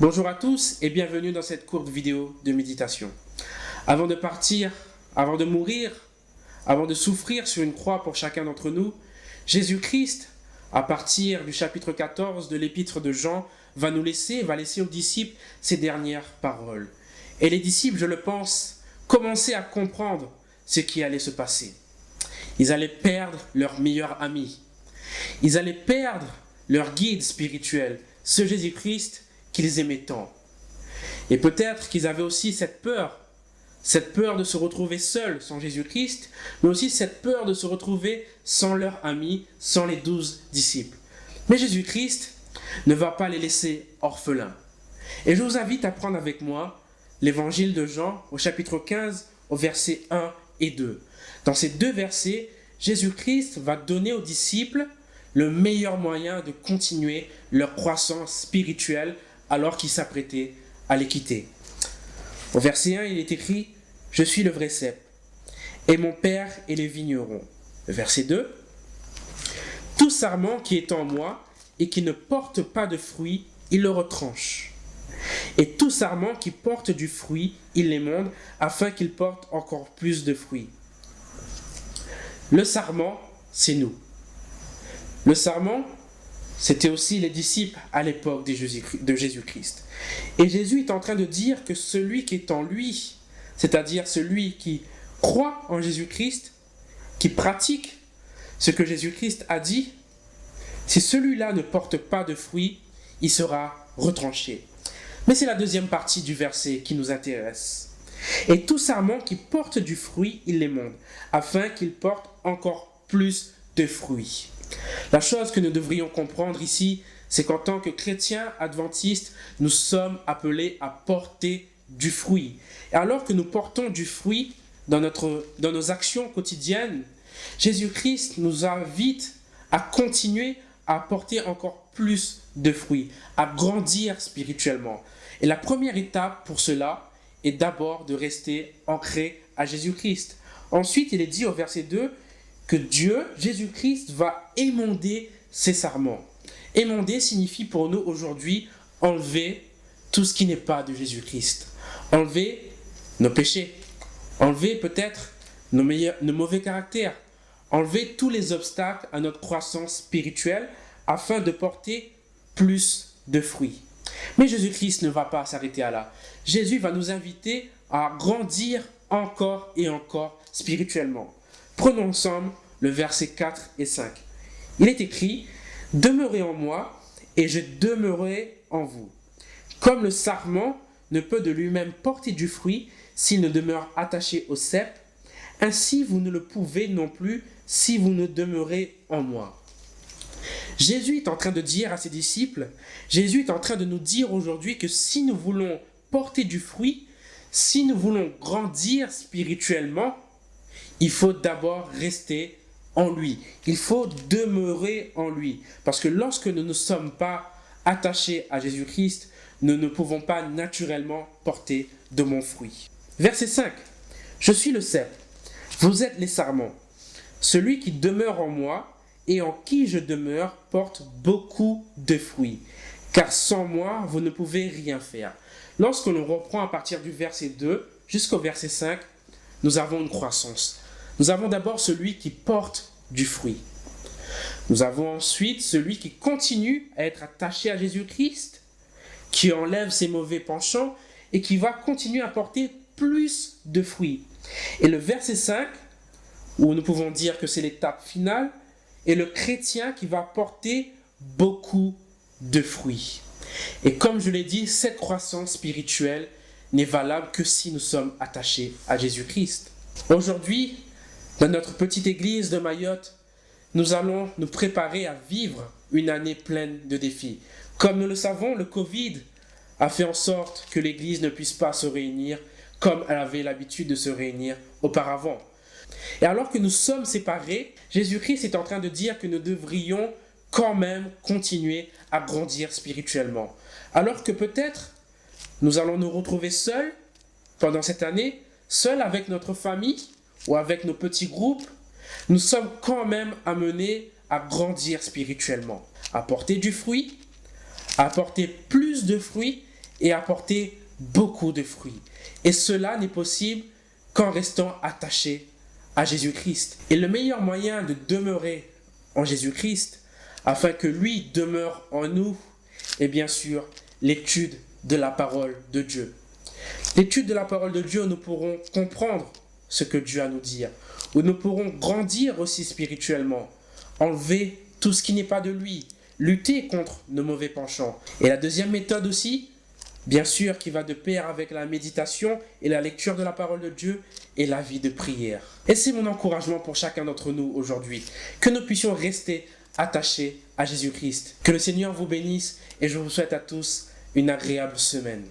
Bonjour à tous et bienvenue dans cette courte vidéo de méditation. Avant de partir, avant de mourir, avant de souffrir sur une croix pour chacun d'entre nous, Jésus-Christ, à partir du chapitre 14 de l'épître de Jean, va laisser aux disciples ces dernières paroles. Et les disciples, je le pense, commençaient à comprendre ce qui allait se passer. Ils allaient perdre leur meilleur ami. Ils allaient perdre leur guide spirituel, ce Jésus-Christ qu'ils aimaient tant. Et peut-être qu'ils avaient aussi cette peur de se retrouver seuls sans Jésus-Christ, mais aussi cette peur de se retrouver sans leur ami, sans les 12 disciples. Mais Jésus-Christ ne va pas les laisser orphelins. Et je vous invite à prendre avec moi l'évangile de Jean au chapitre 15, au verset 1 et 2. Dans ces deux versets, Jésus-Christ va donner aux disciples le meilleur moyen de continuer leur croissance spirituelle alors qu'ils s'apprêtaient à les quitter. Au verset 1, il est écrit « Je suis le vrai cep, et mon Père est les vignerons ». Le verset 2 « Tout sarment qui est en moi et qui ne porte pas de fruit, il le retranche. Et tout sarment qui porte du fruit, il l'émonde, afin qu'il porte encore plus de fruits. » Le sarment, c'est nous. Le sarment, c'était aussi les disciples à l'époque de Jésus-Christ. Et Jésus est en train de dire que celui qui est en lui, c'est-à-dire celui qui croit en Jésus-Christ, qui pratique ce que Jésus-Christ a dit, si celui-là ne porte pas de fruits, il sera retranché. Mais c'est la deuxième partie du verset qui nous intéresse. Et tout sarment qui porte du fruit, il l'émonde, afin qu'il porte encore plus de fruits. La chose que nous devrions comprendre ici, c'est qu'en tant que chrétiens adventistes, nous sommes appelés à porter du fruit. Et alors que nous portons du fruit dans nos actions quotidiennes, Jésus-Christ nous invite à continuer à porter encore plus de fruits, à grandir spirituellement. Et la première étape pour cela est d'abord de rester ancré à Jésus-Christ. Ensuite, il est dit au verset 2 que Dieu, Jésus-Christ, va émonder ces sarments. Émonder signifie pour nous aujourd'hui enlever tout ce qui n'est pas de Jésus-Christ. Enlever nos péchés. Enlever peut-être nos mauvais caractères. Enlever tous les obstacles à notre croissance spirituelle afin de porter plus de fruits. Mais Jésus-Christ ne va pas s'arrêter à là. Jésus va nous inviter à grandir encore et encore spirituellement. Prenons ensemble le verset 4 et 5. Il est écrit « Demeurez en moi et je demeurerai en vous. Comme le sarment ne peut de lui-même porter du fruit s'il ne demeure attaché au cep, ainsi vous ne le pouvez non plus si vous ne demeurez en moi. » Jésus est en train de dire à ses disciples, Jésus est en train de nous dire aujourd'hui que si nous voulons porter du fruit, si nous voulons grandir spirituellement, il faut d'abord rester en lui. Il faut demeurer en lui. Parce que lorsque nous ne sommes pas attachés à Jésus-Christ, nous ne pouvons pas naturellement porter de bons fruits. Verset 5. Je suis le cep. Vous êtes les sarments. Celui qui demeure en moi et en qui je demeure porte beaucoup de fruits. Car sans moi, vous ne pouvez rien faire. Lorsque l'on reprend à partir du verset 2 jusqu'au verset 5, nous avons une croissance. Nous avons d'abord celui qui porte du fruit. Nous avons ensuite celui qui continue à être attaché à Jésus-Christ, qui enlève ses mauvais penchants et qui va continuer à porter plus de fruits. Et le verset 5, où nous pouvons dire que c'est l'étape finale, est le chrétien qui va porter beaucoup de fruits. Et comme je l'ai dit, cette croissance spirituelle n'est valable que si nous sommes attachés à Jésus-Christ. Aujourd'hui, dans notre petite église de Mayotte, nous allons nous préparer à vivre une année pleine de défis. Comme nous le savons, le Covid a fait en sorte que l'église ne puisse pas se réunir comme elle avait l'habitude de se réunir auparavant. Et alors que nous sommes séparés, Jésus-Christ est en train de dire que nous devrions quand même continuer à grandir spirituellement. Alors que peut-être nous allons nous retrouver seuls pendant cette année, seuls avec notre famille, ou avec nos petits groupes, nous sommes quand même amenés à grandir spirituellement, à porter du fruit, à porter plus de fruits et apporter beaucoup de fruits. Et cela n'est possible qu'en restant attaché à Jésus-Christ. Et le meilleur moyen de demeurer en Jésus-Christ, afin que lui demeure en nous, est bien sûr l'étude de la parole de Dieu. L'étude de la parole de Dieu, nous pourrons comprendre ce que Dieu a à nous dire, où nous pourrons grandir aussi spirituellement, enlever tout ce qui n'est pas de lui, lutter contre nos mauvais penchants. Et la deuxième méthode aussi, bien sûr, qui va de pair avec la méditation et la lecture de la parole de Dieu, est la vie de prière. Et c'est mon encouragement pour chacun d'entre nous aujourd'hui, que nous puissions rester attachés à Jésus-Christ. Que le Seigneur vous bénisse et je vous souhaite à tous une agréable semaine.